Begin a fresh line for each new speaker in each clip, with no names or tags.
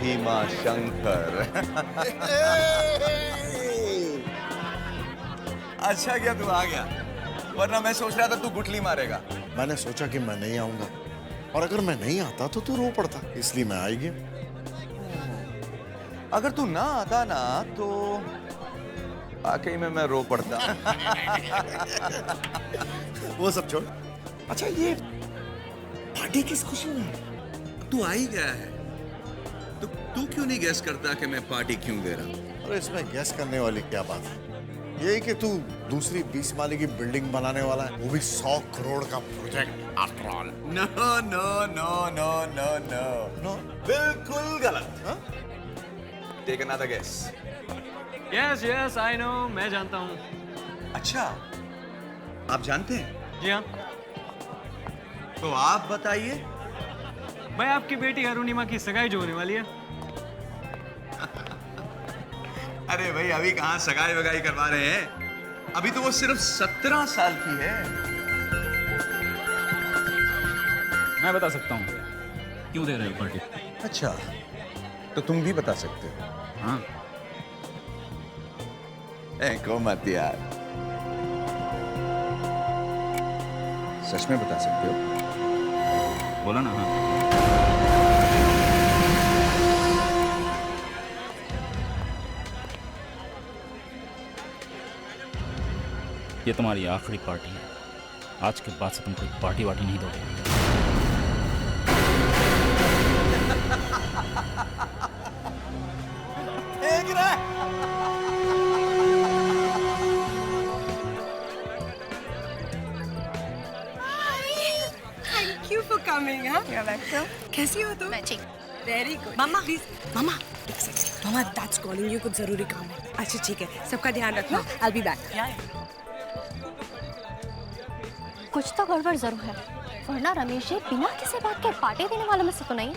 भीमा शंकर। अच्छा क्या तू आ गया, वरना मैं सोच रहा था तू गुटली मारेगा।
मैंने सोचा कि मैं नहीं आऊंगा, और अगर मैं नहीं आता तो तू रो पड़ता, इसलिए मैं आ ही गया।
अगर तू ना आता ना तो वाकई में मैं रो पड़ता।
वो सब छोड़। अच्छा, ये पार्टी किस खुशी में है?
तू आ ही गया है तो तू क्यों नहीं गेस करता कि मैं पार्टी क्यों दे रहा हूं?
अरे इसमें गैस करने वाली क्या बात है? यही कि तू दूसरी 20 माले की बिल्डिंग बनाने वाला है, वो भी 100 करोड़ का project after all.
No no no no no no
no,
बिल्कुल गलत। Take another guess.
Yes yes I know, मैं जानता हूँ।
अच्छा, आप जानते हैं?
जी हाँ
तो आप बताइए।
भाई, आपकी बेटी अरुणिमा की सगाई जो होने वाली है।
अरे भाई, अभी कहाँ सगाई वगाई करवा रहे हैं, अभी तो वो सिर्फ 17 साल की है।
मैं बता सकता हूँ क्यों दे रहे हो पार्टी।
अच्छा, तो तुम भी बता सकते हो?
हाँ,
को मत यार, सच में बता सकते हो?
बोला ना। हाँ, ये तुम्हारी आखिरी पार्टी है। आज के बाद से तुम कोई पार्टी वार्टी नहीं दोगे।
फेंक रहा है।
Thank you for coming, huh? You're welcome. कैसी हो तुम?
मैं ठीक।
Very good. Mama, please. मामा, एक second. Mama, that's calling you. कुछ जरूरी काम है. अच्छा ठीक है. सबका ध्यान रखना. I'll be back.
कुछ तो गड़बड़ जरूर है, वरना रमेश जी बिना किसी बात के पार्टी देने वालों में से तो नहीं।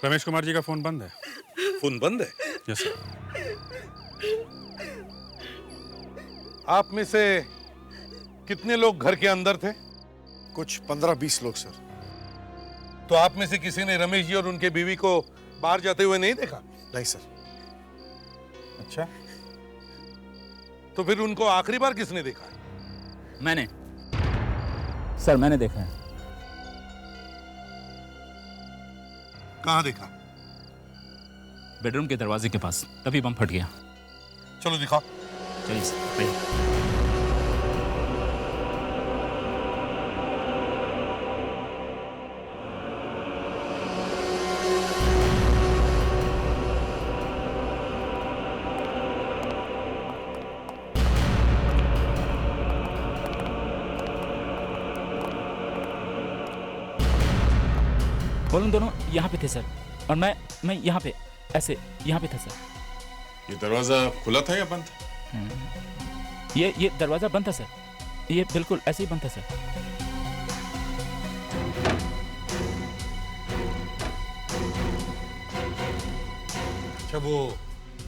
रमेश कुमार जी का फोन बंद है।
फोन बंद है?
Yes sir.
आप में से कितने लोग घर के अंदर थे?
कुछ 15-20 लोग सर।
तो आप में से किसी ने रमेश जी और उनके बीवी को बाहर जाते हुए नहीं देखा?
नहीं सर।
अच्छा, तो फिर उनको आखिरी बार किसने देखा?
मैंने सर, मैंने देखा है।
कहाँ देखा?
बेडरूम के दरवाजे के पास, तभी बम फट गया।
चलो दिखाओ।
चलिए सर, पहले। वो दोनों यहाँ पे थे सर, और मैं यहाँ पे ऐसे यहाँ पे था सर।
ये दरवाजा खुला था या बंद था?
ये दरवाज़ा बंद था सर, ये बिल्कुल ऐसे ही बंद था सर।
अच्छा, वो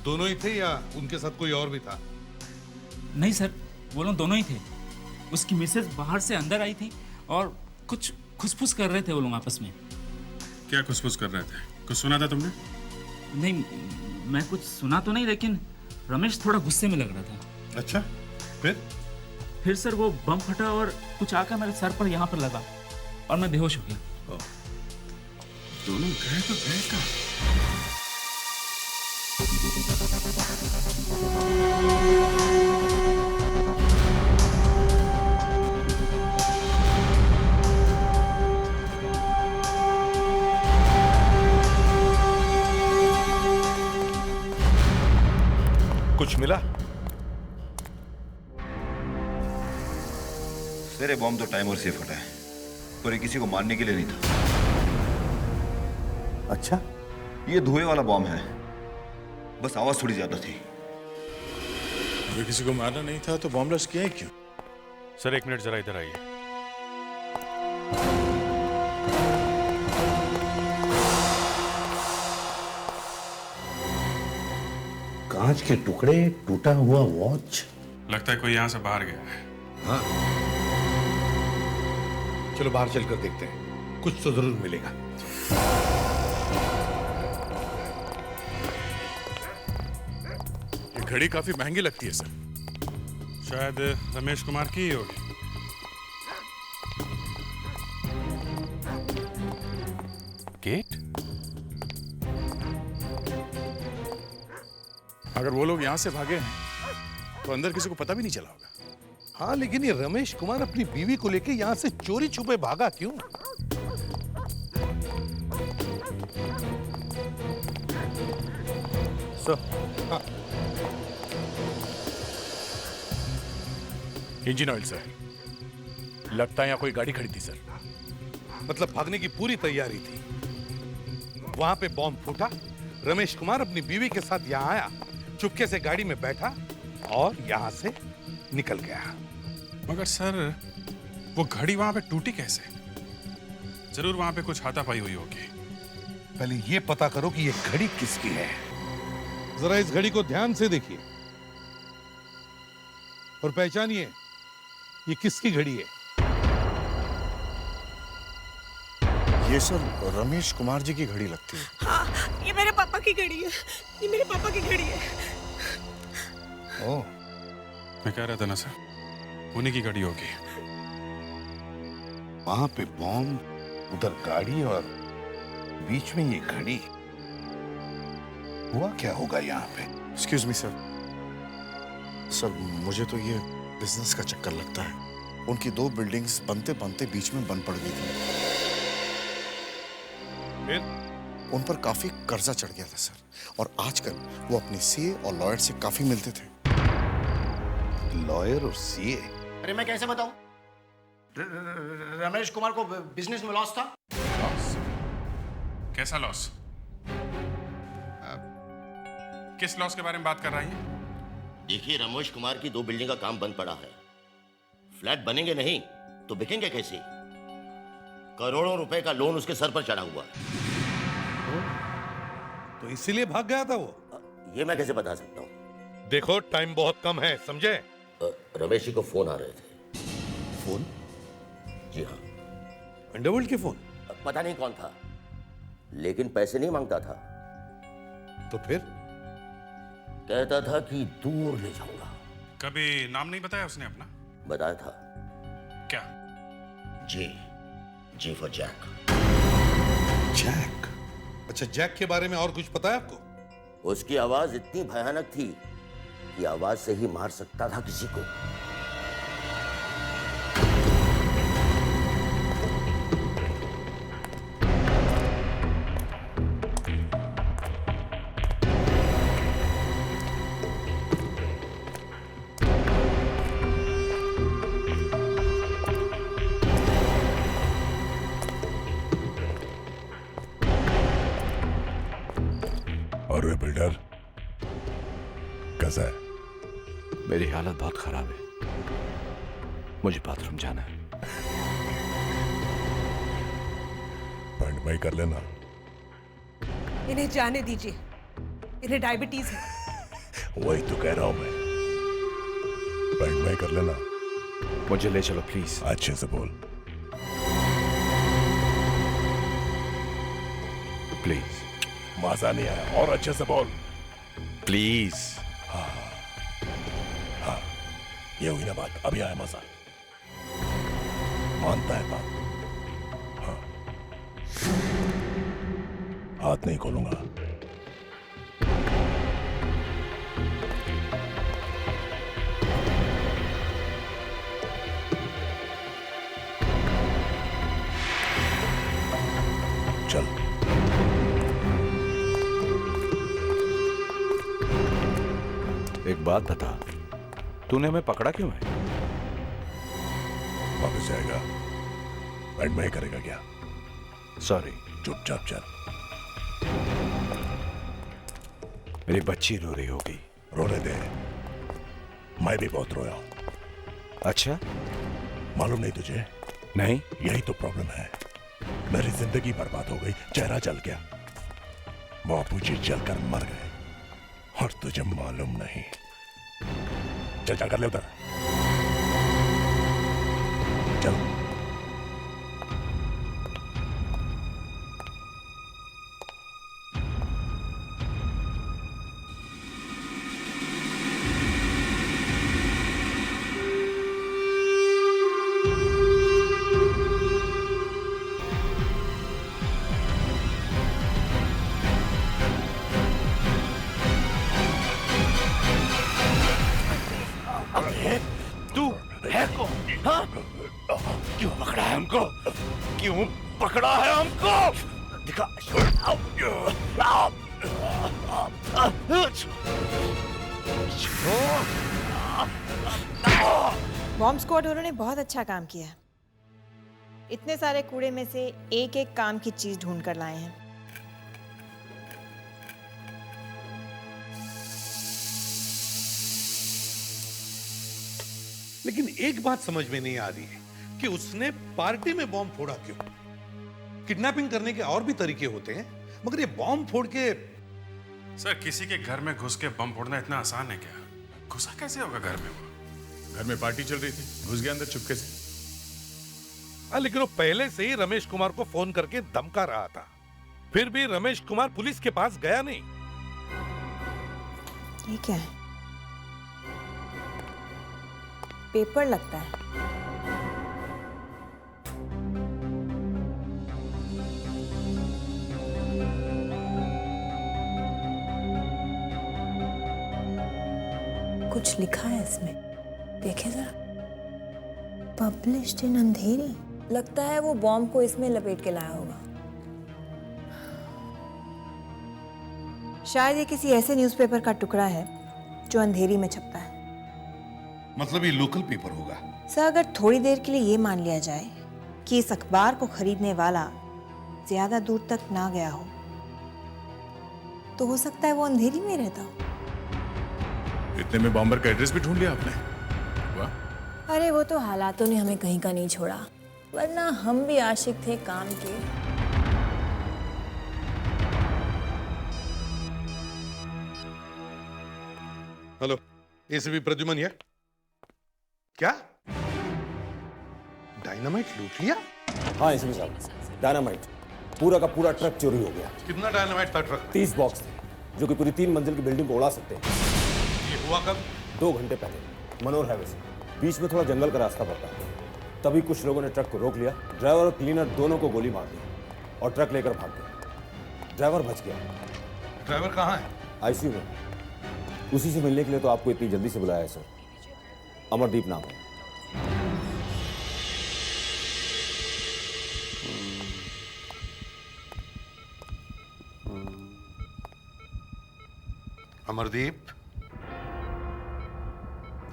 दोनों ही थे या उनके साथ कोई और भी था?
नहीं सर, वो लोग दोनों ही थे। उसकी मिसेज बाहर से अंदर आई थी और कुछ खुसफुस कर रहे थे वो लोग आपस में।
क्या खुसफुस कर रहे थे? कुछ सुना था तुमने?
नहीं, मैं कुछ सुना तो नहीं, लेकिन रमेश थोड़ा गुस्से में लग रहा था।
अच्छा, फिर
सर वो बम फटा और कुछ आकर मेरे सर पर यहाँ पर लगा और मैं बेहोश हो गया।
दोनों गए तो गए कहाँ?
कुछ मिला?
सर, ये बॉम्ब तो टाइमर से फटा है, पर ये किसी को मारने के लिए नहीं था।
अच्छा,
ये धुएं वाला बॉम्ब है, बस आवाज थोड़ी ज्यादा थी।
अगर किसी को मारना नहीं था तो बॉम्बलेस किया है क्यों?
सर 1 मिनट जरा इधर आइए।
कांच के टुकड़े, टूटा हुआ वॉच।
लगता है कोई यहाँ से बाहर गया है।
हाँ, चलो बाहर चलकर देखते हैं, कुछ तो जरूर मिलेगा।
ये घड़ी काफी महंगी लगती है सर, शायद रमेश कुमार की ही होगी।
गेट?
अगर वो लोग यहाँ से भागे हैं तो अंदर किसी को पता भी नहीं चला होगा।
हाँ, लेकिन ये रमेश कुमार अपनी बीवी को लेकर यहाँ से चोरी छुपे भागा क्यों?
हाँ। इंजन ऑयल सर, लगता है यहाँ कोई गाड़ी खड़ी थी सर।
मतलब भागने की पूरी तैयारी थी, वहां पे बॉम्ब फूटा, रमेश कुमार अपनी बीवी के साथ यहाँ आया, चुपके से गाड़ी में बैठा और यहाँ से निकल गया।
मगर सर, वो घड़ी वहां पे टूटी कैसे? जरूर वहां पे कुछ हाथापाई हुई होगी।
पहले ये पता करो कि ये घड़ी किसकी है। जरा इस घड़ी को ध्यान से देखिए और पहचानिए ये किसकी घड़ी है।
ये सर रमेश कुमार जी की घड़ी लगती है।
हाँ, ये मेरे पापा की घड़ी है, ये मेरे पापा की घड़ी है।
ओह,
मैं कह रहा था ना सर, उन्हीं की घड़ी होगी।
वहां पे बॉम्ब, उधर गाड़ी और बीच में ये घड़ी। हुआ क्या होगा यहाँ पे?
एक्सक्यूज मी सर, मुझे तो ये बिजनेस का चक्कर लगता है। उनकी 2 बिल्डिंग्स बनते बनते बीच में बंद पड़ गई थी।
फिर?
उन पर काफी कर्जा चढ़ गया था सर, और आजकल वो अपने सीए और लॉयर से काफी मिलते थे।
लॉयर और सीए?
अरे मैं कैसे बताऊं? रमेश कुमार को बिजनेस में लॉस था।
लॉस? कैसा लॉस? किस लॉस के बारे में बात कर रही है?
देखिए, रमेश कुमार की 2 बिल्डिंग का काम बंद पड़ा है। फ्लैट बनेंगे नहीं तो बिकेंगे कैसे? करोड़ों रुपए का लोन उसके सर पर चढ़ा हुआ है।
तो इसीलिए भाग गया था वो?
ये मैं कैसे बता सकता हूँ?
देखो, टाइम बहुत कम है, समझे?
रमेश जी को फोन आ रहे थे।
फोन?
जी हाँ।
अंडरवर्ल्ड के फोन?
पता नहीं कौन था, लेकिन पैसे नहीं मांगता था।
तो फिर?
कहता था कि दूर ले जाऊंगा।
कभी नाम नहीं बताया उसने अपना?
बताया था।
क्या?
जी फॉर जैक।
जैक? अच्छा, जैक के बारे में और कुछ पता है आपको?
उसकी आवाज इतनी भयानक थी कि आवाज से ही मार सकता था किसी को।
और वे बिल्डर कैसा है?
मेरी हालत बहुत खराब है, मुझे बाथरूम जाना है।
बैंड में कर लेना।
इन्हें जाने दीजिए, इन्हें डायबिटीज है।
वही तो कह रहा हूं मैं, बैंड में कर लेना।
मुझे ले चलो प्लीज।
अच्छे से बोल।
प्लीज।
मजा नहीं आया, और अच्छे से बोल।
प्लीज।
हाँ, ये हुई ना बात, अभी आया मजा। मानता है बात। हाँ, हाथ नहीं खोलूंगा। चल।
एक बात बता, तूने हमें पकड़ा क्यों है?
वापस जाएगा, बैंड में ही करेगा क्या?
सॉरी।
चुपचाप चल।
मेरी बच्ची रो रही होगी।
रोने दे, मैं भी बहुत रोया हूं।
अच्छा?
मालूम नहीं तुझे?
नहीं।
यही तो प्रॉब्लम है, मेरी जिंदगी बर्बाद हो गई, चेहरा जल गया, बापूजी जलकर मर गए और तुझे मालूम नहीं। चल चल कर ले उधर, चल।
क्यों पकड़ा है हमको? क्यों पकड़ा है हमको? दिखा।
बॉम्ब स्क्वाड वालों ने बहुत अच्छा काम किया। इतने सारे कूड़े में से एक एक काम की चीज ढूंढ कर लाए हैं।
लेकिन एक बात समझ में नहीं आ रही है कि उसने पार्टी में बॉम्ब फोड़ा क्यों? किडनैपिंग करने के और भी तरीके होते हैं, मगर ये बॉम्ब फोड़ के।
सर, किसी के घर में घुस के बम फोड़ना इतना आसान है क्या? घुसा कैसे होगा घर में? वो घर में पार्टी चल रही थी, घुस गया अंदर चुपके से।
लेकिन वो पहले से ही रमेश कुमार को फोन करके धमका रहा था, फिर भी रमेश कुमार पुलिस के पास गया नहीं।
ये क्या है? पेपर लगता है। कुछ लिखा है इसमें, देखे जरा। पब्लिश्ड इन अंधेरी। लगता है वो बॉम्ब को इसमें लपेट के लाया होगा। शायद ये किसी ऐसे न्यूज़पेपर का टुकड़ा है जो अंधेरी में छपता है।
मतलब ये लोकल पेपर होगा।
सर, अगर थोड़ी देर के लिए ये मान लिया जाए कि इस अखबार को खरीदने वाला ज्यादा दूर तक ना गया हो, तो हो सकता है वो अंधेरी में रहता हो।
इतने में बॉम्बर का एड्रेस भी ढूंढ लिया आपने? वाह।
अरे वो तो हालातों ने हमें कहीं का नहीं छोड़ा, वरना हम भी आशिक थे काम के।
हेलो, एसीपी प्रद्युमन है? क्या डायनामाइट लूट लिया?
हाँ एसीपी साहब, डायनामाइट पूरा का पूरा ट्रक चोरी हो गया।
कितना डायनामाइट था ट्रक?
30 बॉक्स थे, जो कि पूरी 3 मंजिल की बिल्डिंग को उड़ा सकते हैं।
ये हुआ कब?
2 घंटे पहले मनोर हाईवे से। बीच में थोड़ा जंगल का रास्ता पड़ता है। तभी कुछ लोगों ने ट्रक को रोक लिया, ड्राइवर और क्लीनर दोनों को गोली मार दी और ट्रक लेकर भाग गए। ड्राइवर बच गया।
ड्राइवर कहाँ है?
आईसीयू में। उसी से मिलने के लिए तो आपको इतनी जल्दी से बुलाया है सर। अमरदीप नाम है।
अमरदीप,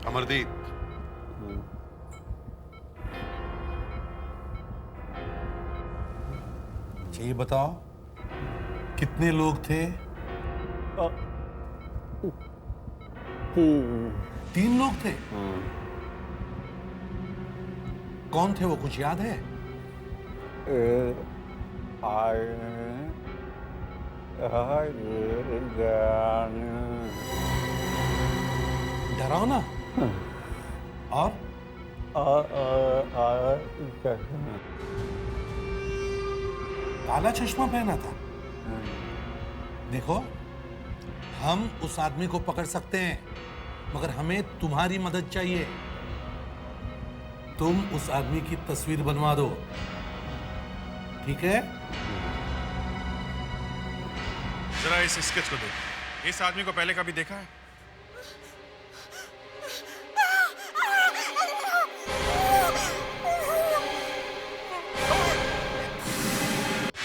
अमरदीप, ये बताओ कितने लोग थे? 3 लोग थे? कौन थे वो, कुछ याद है? डरावना और काला चश्मा पहना था। देखो, हम उस आदमी को पकड़ सकते हैं, मगर हमें तुम्हारी मदद चाहिए। तुम उस आदमी की तस्वीर बनवा दो, ठीक है?
जरा इस स्केच को देखो। इस आदमी को पहले कभी देखा है?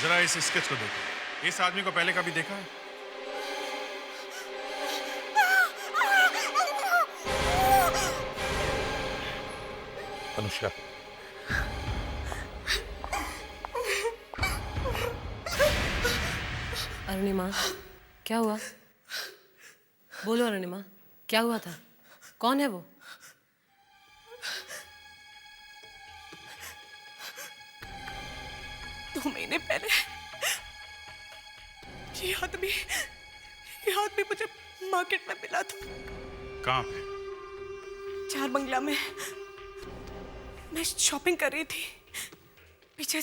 जरा इस स्केच को देखो। इस आदमी को पहले कभी देखा है?
अनुष्का,
अरुणिमा, क्या हुआ? बोलो अरुणिमा, क्या हुआ था? कौन है वो? दो महीने पहले ये आदमी मुझे मार्केट में मिला था।
कहाँ पे?
4 बंगला में। मैं शॉपिंग कर रही थी। पीछे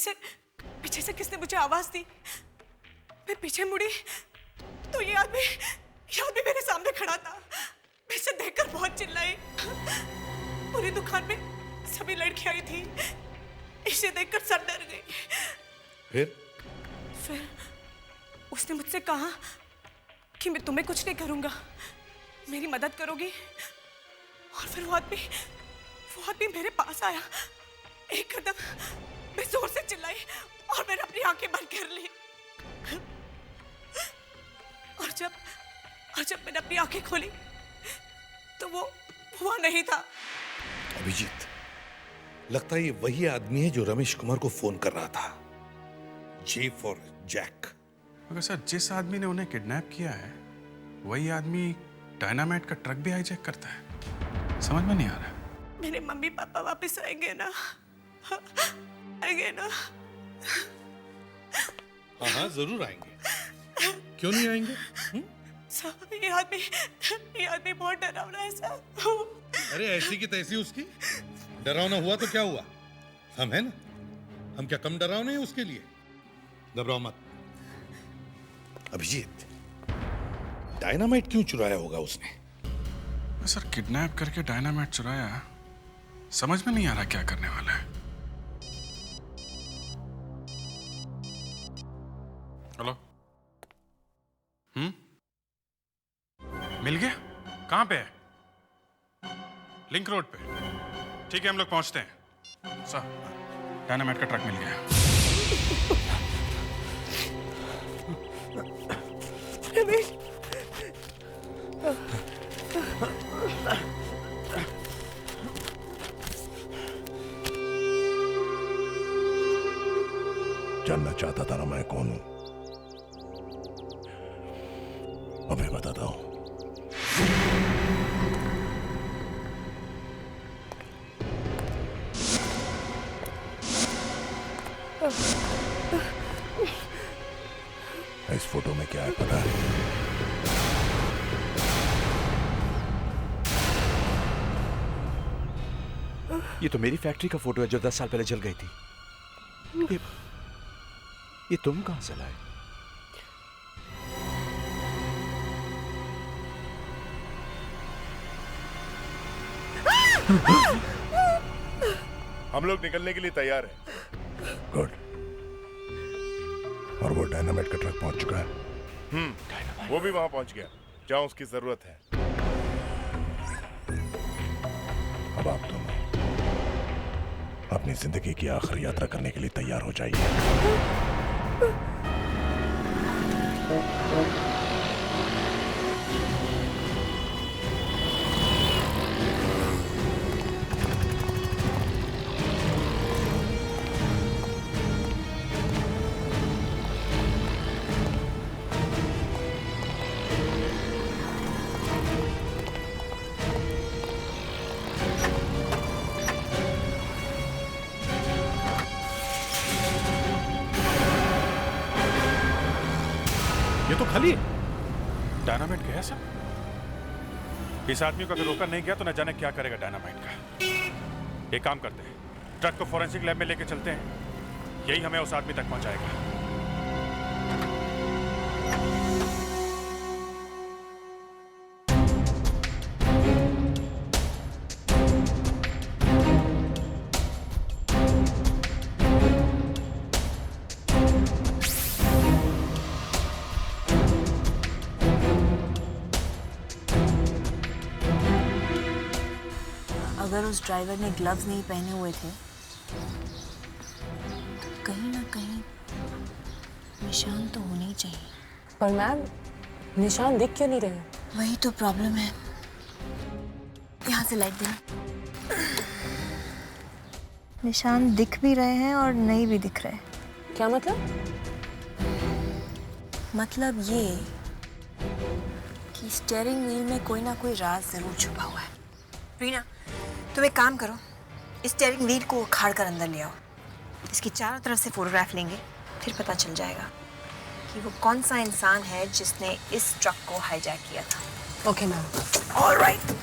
से किसने मुझे आवाज दी। मैं पीछे मुड़ी तो ये आदमी मेरे सामने खड़ा था। मैं इसे देखकर बहुत चिल्लाई। पूरी दुकान में सभी लड़कियां आई थी। इसे देखकर सब डर गई। फिर उसने मुझसे कहा कि मैं तुम्हें कुछ नहीं करूंगा, मेरी मदद करोगी। और फिर वो आदमी मेरे पास आया। एक कदम मैं जोर से चिल्लाई और मैंने अपनी आंखें बंद कर ली। और जब मैंने अपनी आंखें खोली तो वो वहां नहीं था।
अभिजीत, लगता है ये वही आदमी है जो रमेश कुमार को फोन कर रहा था। J for Jack.
मगर सर, जिस आदमी ने उन्हें किडनैप किया है वही आदमी डायनामाइट का ट्रक भी हाईजैक करता है। समझ में नहीं आ रहा।
मेरे मम्मी पापा वापस आएंगे ना? आएंगे ना?
हाँ, जरूर आएंगे। क्यों नहीं आएंगे?
साहब, ये आदमी बहुत डरावना है साहब।
अरे ऐसी की तैसी उसकी। डरावना हुआ तो क्या हुआ, हम हैं ना। हम क्या कम डरावने हैं उसके लिए? घबराओ मत। अभिजीत, डायनामाइट क्यों चुराया होगा उसने?
सर, किडनैप करके डायनामाइट चुराया, समझ में नहीं आ रहा क्या करने वाला है। हेलो, मिल गया? कहां पे है? लिंक रोड पे। ठीक है, हम लोग पहुंचते हैं। सर, डायनामाइट का ट्रक मिल गया।
जानना चाहता था ना मैं कौन हूं? अभी बताता हूं। इस फोटो में क्या है पता है?
ये तो मेरी फैक्ट्री का फोटो है जो 10 साल पहले जल गई थी। ये तुम कहां से लाए?
हम लोग निकलने के लिए तैयार हैं। गुड। और वो डायनामाइट का ट्रक पहुंच चुका है।
वो भी वहां पहुंच गया जहां उसकी जरूरत है।
अब आप दोनों अपनी जिंदगी की आखिरी यात्रा करने के लिए तैयार हो जाइए।
खाली है।
डायनामाइट गया सब। इस आदमी को अगर रोका नहीं गया तो न जाने क्या करेगा डायनामाइट का। एक काम करते हैं, ट्रक को फॉरेंसिक लैब में लेके चलते हैं, यही हमें उस आदमी तक पहुंचाएगा।
अगर उस ड्राइवर ने ग्लव्स नहीं पहने हुए थे तो कहीं ना कहीं निशान तो होने ही चाहिए।
पर मैम, निशान दिख क्यों नहीं रहे?
वही तो प्रॉब्लम है। यहाँ से लाइट देना। निशान दिख भी रहे हैं और नहीं भी दिख रहे।
क्या मतलब?
मतलब ये कि स्टीयरिंग व्हील में कोई ना कोई राज जरूर छुपा हुआ है। रीना, तुम एक काम करो, इस स्टीयरिंग व्हील को उखाड़ कर अंदर ले आओ। इसकी चारों तरफ से फोटोग्राफ लेंगे, फिर पता चल जाएगा कि वो कौन सा इंसान है जिसने इस ट्रक को हाईजैक किया था।
Okay ma'am.
ऑलराइट।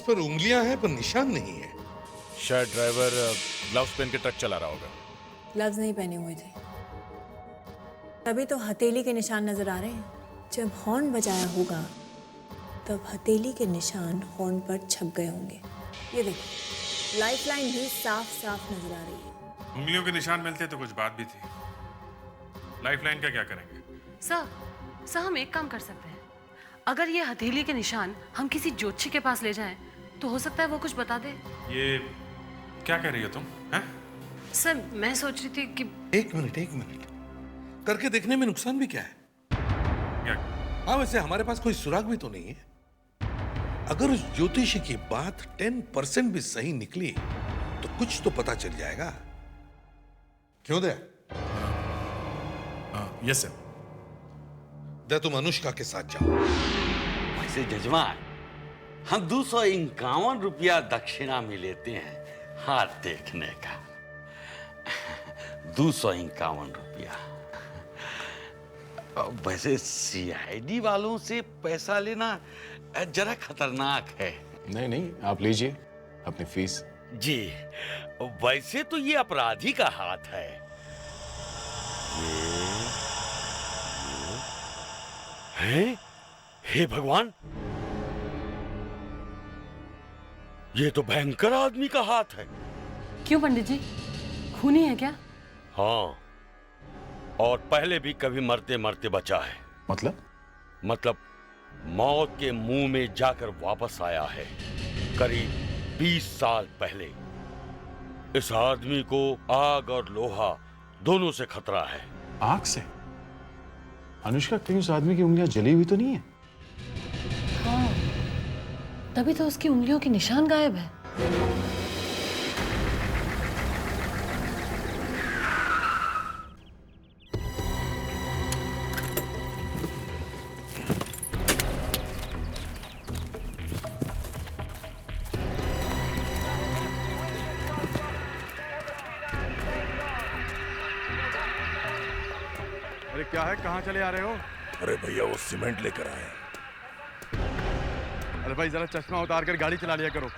पर उंगलियां हैं पर निशान नहीं है।
शायद ड्राइवर ग्लव्स पहन के ट्रक चला रहा होगा।
ग्लव्स नहीं पहने हुए थे, तभी तो हथेली के निशान नजर आ रहे हैं। जब हॉर्न बजाया होगा तब हथेली के निशान हॉर्न पर छप गए होंगे। ये देखो, लाइफलाइन भी साफ साफ नजर आ रही है।
उंगलियों के निशान मिलते तो कुछ बात भी थी। लाइफलाइन का क्या करेंगे?
सर हम एक काम कर सकते हैं। अगर ये हथेली के निशान हम किसी ज्योतिषी के पास ले जाएं, तो हो सकता है वो कुछ बता दे।
ये क्या कह रही हो तुम? हैं?
सर मैं सोच रही थी कि
एक मिनट करके देखने में नुकसान भी क्या है? हाँ, वैसे हमारे पास कोई सुराग भी तो नहीं है। अगर उस ज्योतिषी की बात 10% भी सही निकली तो कुछ तो पता चल जाएगा। क्यों दे?
Yes sir.
दे, तुम अनुष्का के साथ जाओ।
वैसे जजमान, हम 251 रुपया दक्षिणा में लेते हैं हाथ देखने का। 251 रुपया। वैसे सीआईडी वालों से पैसा लेना जरा खतरनाक है।
नहीं, आप लीजिए अपनी फीस।
जी, वैसे तो ये अपराधी का हाथ है। हे भगवान, ये तो भयंकर आदमी का हाथ है।
क्यों पंडित जी, खूनी है क्या?
हाँ, और पहले भी कभी मरते मरते बचा है। मतलब मौत के मुंह में जाकर वापस आया है करीब 20 साल पहले। इस आदमी को आग और लोहा दोनों से खतरा है।
आग से? अनुष्का, कहीं उस आदमी की उंगलियां जली हुई तो नहीं है?
हाँ, तभी तो उसकी उंगलियों के निशान गायब है।
अरे क्या है, कहाँ चले आ रहे हो?
अरे भैया, वो सीमेंट लेकर आए।
अरे भाई जरा चश्मा उतार कर गाड़ी चला लिया करो,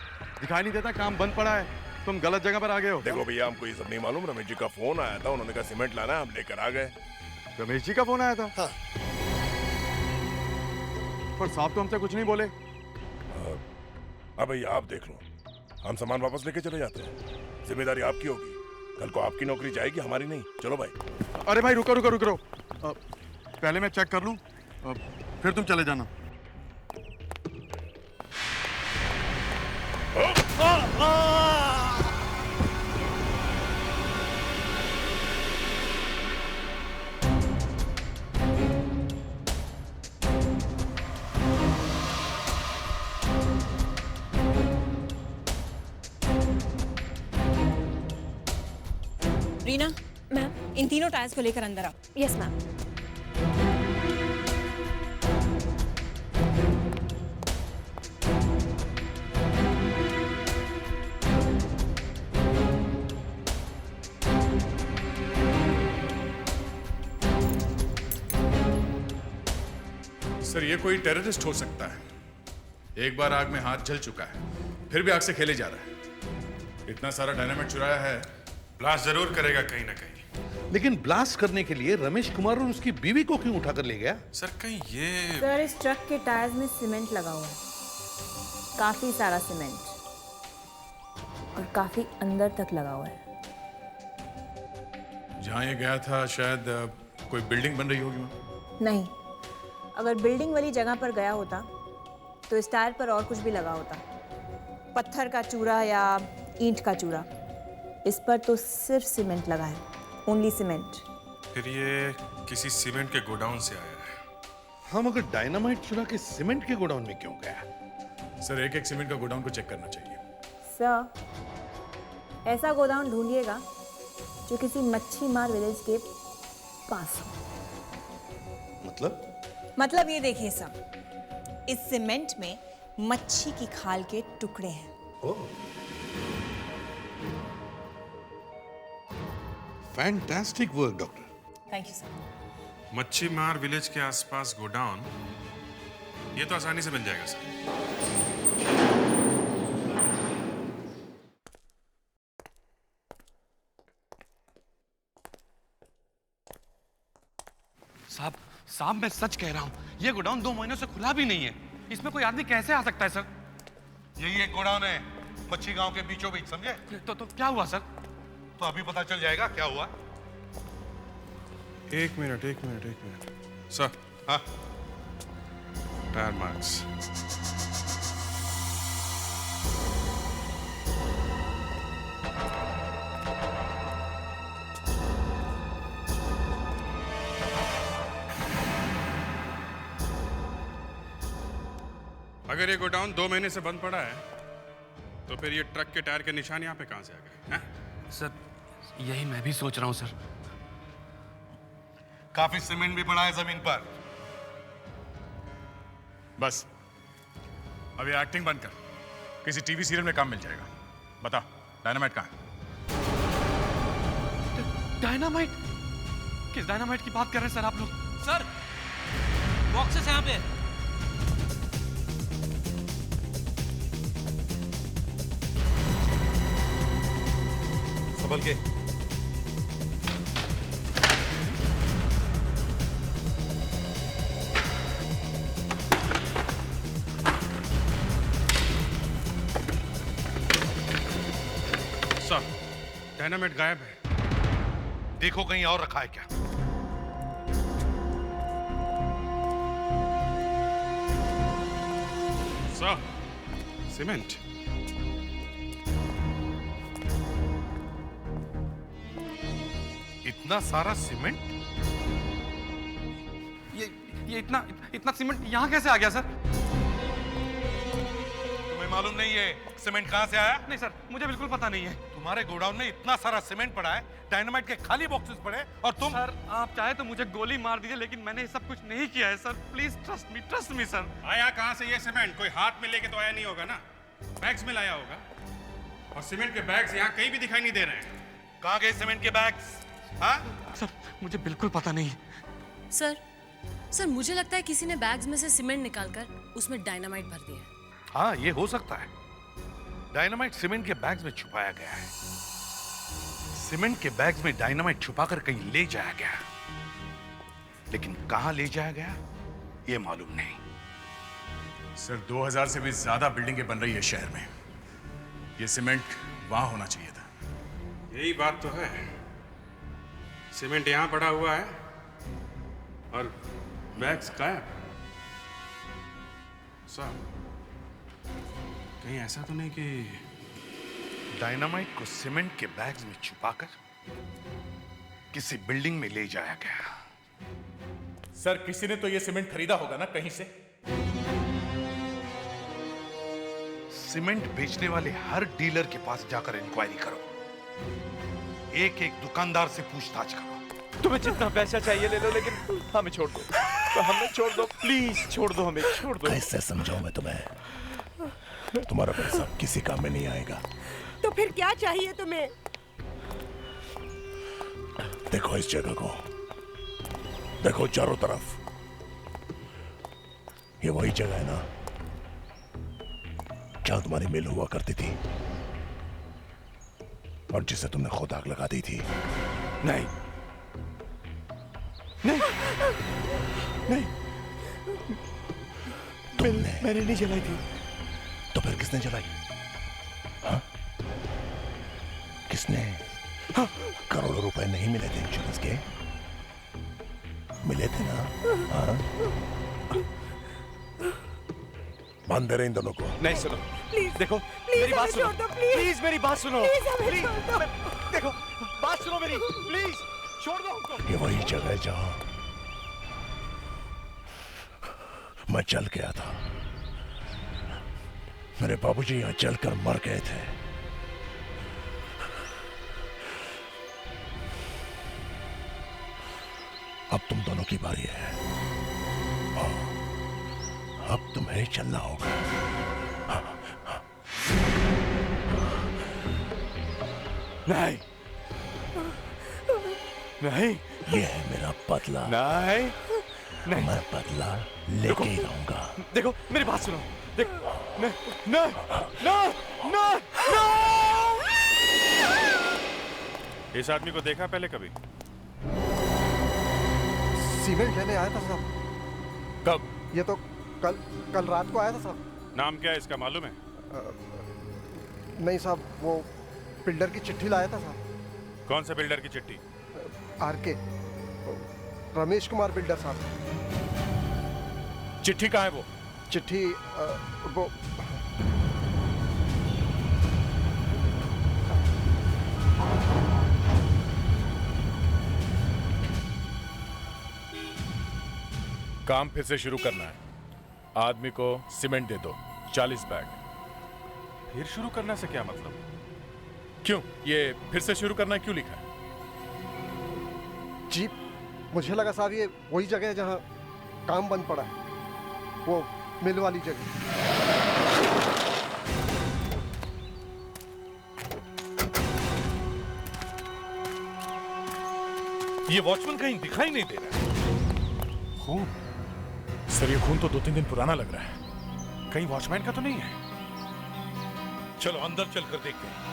दिखाई नहीं देता काम बंद पड़ा है। तुम गलत जगह पर आ गए हो।
देखो भैया, हमको ये सब नहीं मालूम। रमेश जी का फोन आया था, उन्होंने कहा सीमेंट लाना है, हम लेकर आ गए।
रमेश जी का फोन आया था?
हाँ।
पर साहब तो हमसे कुछ नहीं बोले।
अब भैया आप देख लो, हम सामान वापस लेके चले जाते हैं। जिम्मेदारी आपकी होगी। कल को आपकी नौकरी जाएगी, हमारी नहीं। चलो भाई।
अरे भाई रुको रुको रुको रुको। पहले मैं चेक कर लूं, फिर तुम चले जाना।
रीना मैम, इन तीनों टायर्स को लेकर अंदर आओ।
Yes ma'am.
सर ये कोई टेररिस्ट हो सकता है। एक बार आग में हाथ जल चुका है, फिर भी आग से खेले जा रहा है। इतना सारा डायनामाइट चुराया है, ब्लास्ट जरूर करेगा कहीं ना कहीं।
लेकिन ब्लास्ट करने के लिए रमेश कुमार और उसकी बीवी को क्यों उठाकर ले गया?
सर कहीं ये
सर, इस ट्रक के टायर्स में सीमेंट लगा हुआ है, काफी सारा सीमेंट, और काफी अंदर तक लगा हुआ है।
जहां ये गया था शायद कोई बिल्डिंग बन रही होगी वहां।
नहीं, अगर बिल्डिंग वाली जगह पर गया होता तो इस टायर पर और कुछ भी लगा होता, पत्थर का चूरा या ईंट का चूरा। इस पर तो सिर्फ सीमेंट लगा है, ओनली सीमेंट।
फिर ये किसी सीमेंट के गोडाउन से आया है।
हम अगर डायनामाइट चुरा के सीमेंट के गोडाउन में क्यों गया?
सर एक एक सीमेंट का गोडाउन को चेक करना चाहिए।
सर, ऐसा गोदाम ढूंढिएगा जो किसी मच्छी मार विलेज के पास हो। मतलब ये देखिए सर, इस सीमेंट में मच्छी की खाल के टुकड़े हैं।
Fantastic work doctor.
Thank you sir.
मच्छी मार विलेज के आसपास गोडाउन, ये तो आसानी से मिल जाएगा सर।
साहब मैं सच कह रहा हूँ, ये गोडाउन 2 महीनों से खुला भी नहीं है। इसमें कोई आदमी कैसे आ सकता है सर?
यही एक गोडाउन है मच्छी गांव के बीचों बीच, समझे?
तो क्या हुआ सर?
तो अभी पता चल जाएगा क्या हुआ।
एक मिनट सर।
हाँ,
टायर मार्क्स। अगर ये गोडाउन 2 महीने से बंद पड़ा है, तो फिर ये ट्रक के टायर के निशान यहाँ पे कहां से आ गए?
सर यही मैं भी सोच रहा हूँ सर।
काफी सीमेंट भी पड़ा है जमीन पर।
बस अब ये एक्टिंग बंद कर, किसी टीवी सीरियल में काम मिल जाएगा। बता डायनामाइट कहाँ है?
डायनामाइट? किस डायनामाइट की बात कर रहे हैं सर आप लोग?
सर, बॉक्सेस यहाँ पे।
संभल के।
सर डायनामाइट गायब है।
देखो कहीं और रखा है क्या?
Sir cement.
इतना सारा सीमेंट?
ये इतना सीमेंट यहाँ कैसे आ गया सर?
तुम्हें मालूम नहीं है सीमेंट कहां से आया?
नहीं सर, मुझे बिल्कुल पता नहीं है।
तुम्हारे गोडाउन में इतना सारा सीमेंट पड़ा है, डायनामाइट के खाली बॉक्सेस पड़े, और तुम?
सर आप चाहे तो मुझे गोली मार दीजिए, लेकिन मैंने ये सब कुछ नहीं किया है sir. Please trust me sir.
आया कहां से ये सीमेंट? कोई हाथ में लेके तो आया नहीं होगा ना, बैग्स में लाया होगा। और सीमेंट के बैग्स यहाँ कहीं भी दिखाई नहीं दे रहे हैं।
कहां गए सीमेंट के बैग्स? हाँ
सर, मुझे बिल्कुल पता नहीं।
सर मुझे लगता है किसी ने बैग्स में से सीमेंट निकालकर उसमें डायनामाइट भर दिया है।
हाँ, ये हो सकता है। डायनामाइट सीमेंट के बैग्स में छुपाया गया है। सीमेंट के बैग्स में डायनामाइट छुपाकर कहीं ले जाया गया, लेकिन कहां ले जाया गया ये मालूम नहीं।
सर 2000 से भी ज्यादा बिल्डिंगें बन रही है शहर में। ये सीमेंट वहां होना चाहिए था।
यही बात तो है। सीमेंट यहां पड़ा हुआ है और बैग्स गायब। साहब, कहीं ऐसा तो नहीं कि
डायनामाइट को सीमेंट के बैग्स में छुपाकर किसी बिल्डिंग में ले जाया गया?
सर, किसी ने तो ये सीमेंट खरीदा होगा ना कहीं से।
सीमेंट बेचने वाले हर डीलर के पास जाकर इंक्वायरी करो। एक एक दुकानदार से पूछताछ करो।
तुम्हें जितना पैसा चाहिए ले लो, लेकिन हमें छोड़ दो। तो हमें छोड़ दो, प्लीज छोड़ दो, हमें छोड़ दो।
कैसे समझाऊं मैं तुम्हें? तुम्हारा पैसा किसी काम में नहीं आएगा।
तो फिर क्या चाहिए तुम्हें?
देखो इस जगह को, देखो चारों तरफ। ये वही जगह है ना जहां तुम्हारी मिल हुआ करती थी और जिसे तुमने खुद आग लगा दी थी।
नहीं नहीं नहीं, मैंने नहीं जलाई थी।
तो फिर किसने जलाई? हाँ? किसने? हाँ? करोड़ों रुपए नहीं मिले थे इंश्योरेंस के? मिले थे ना? हाँ? मान दे रहे इन दोनों को।
नहीं, सुनो
प्लीज,
देखो
प्लीज
मेरी बात सुनो।
छोड़ दो, प्लीज
मेरी बात सुनो।
प्लीज हमें
प्लीज,
छोड़ दो।
देखो बात सुनो मेरी, प्लीज छोड़ दो हमको।
ये वही जगह है जहां मैं चल गया था। मेरे बाबूजी यहां चलकर मर गए थे। अब तुम दोनों की बारी है। अब तुम्हें चलना होगा।
नहीं नहीं,
ये है मेरा बदला।
नहीं नहीं,
मैं बदला लेके ही रहूंगा।
देखो मेरी बात सुनो। देखो नहीं नहीं नहीं नहीं।
इस आदमी को देखा पहले कभी?
सीमेंट लेने आया था साहब।
कब?
ये तो कल रात को आया था साहब।
नाम क्या है इसका, मालूम है?
नहीं साहब, वो बिल्डर की चिट्ठी लाया था साहब।
कौन से बिल्डर की चिट्ठी?
आरके, रमेश कुमार बिल्डर साहब।
चिट्ठी कहाँ है वो?
चिट्ठी वो
काम फिर से शुरू करना है। आदमी को सीमेंट दे दो, 40 बैग।
फिर शुरू करने से क्या मतलब?
क्यों? ये फिर से शुरू करना क्यों लिखा है?
जी, मुझे लगा साहब ये वही जगह है जहाँ काम बंद पड़ा है, वो मिल वाली जगह।
ये वॉचमैन कहीं दिखाई नहीं दे रहा है।
खून? सर, ये खून तो 2-3 दिन पुराना लग रहा है।
कहीं वॉचमैन का तो नहीं है?
चलो अंदर चलकर देखते हैं।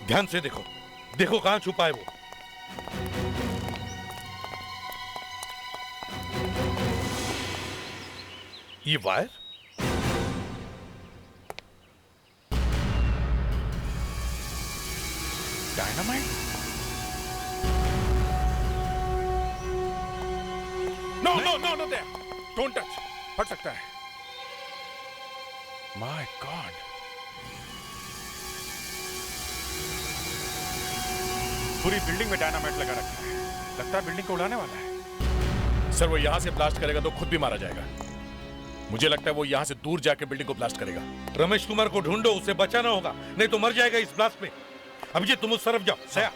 ध्यान से देखो, देखो कहां छुपा है वो। ये wire?
Dynamite? No no no no, there, don't touch. फट सकता है। माय गॉड, पूरी बिल्डिंग में डायनामाइट लगा रखा है। लगता है बिल्डिंग को उड़ाने वाला है।
सर, वो यहां से ब्लास्ट करेगा तो खुद भी मारा जाएगा। मुझे लगता है वो यहां से दूर जाके बिल्डिंग को ब्लास्ट करेगा।
रमेश कुमार को ढूंढो, उसे बचाना होगा, नहीं तो मर जाएगा इस ब्लास्ट में। अभिजीत, तुम उस तरफ जाओ। सया,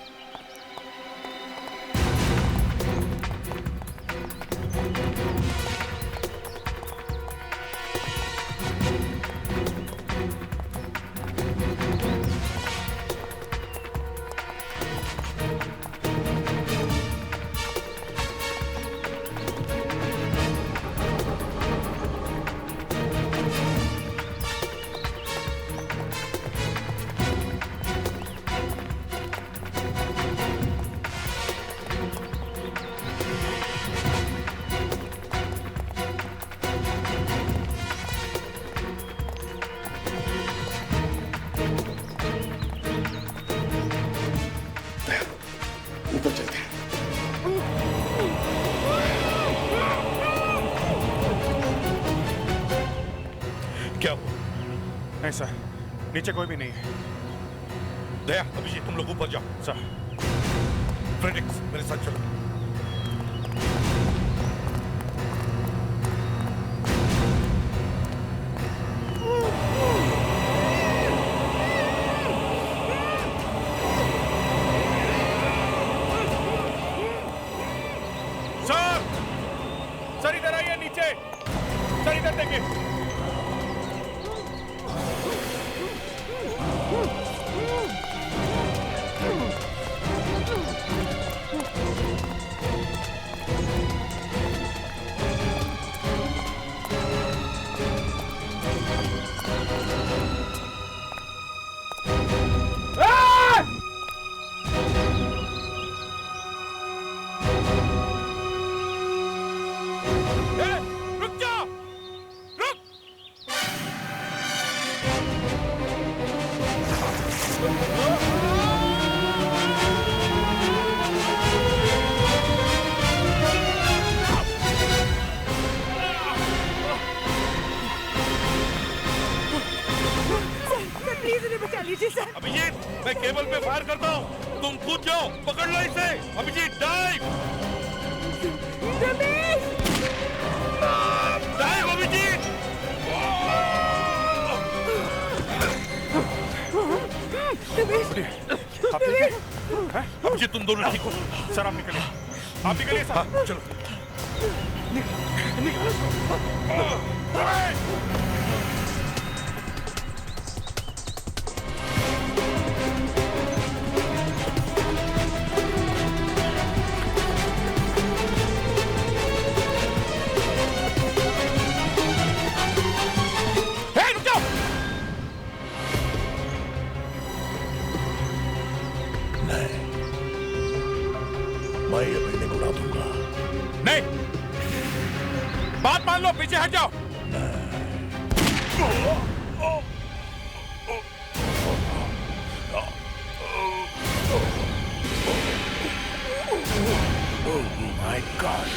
नहीं सर, नीचे कोई भी नहीं है।
दया, अभिजीत तुम लोग ऊपर जाओ।
सर।
फ्रेडिक्स मेरे साथ चलो।
सर इधर आइए नीचे, सर इधर देखिए।
अभिजीत, मैं केबल पे फायर करता हूँ, तुम कूद जाओ, पकड़ लो इसे। Abhijeet dive, dive Abhijeet.
आप ठीक हैं?
अभिजीत तुम दोनों ठीक हो?
सर आप निकलिए, आप निकलिए सर।
हाँ, चलो।
मैं ये बिल्डिंग उड़ा दूंगा।
नहीं, बात मान लो, पीछे हट जाओ।
Oh my God!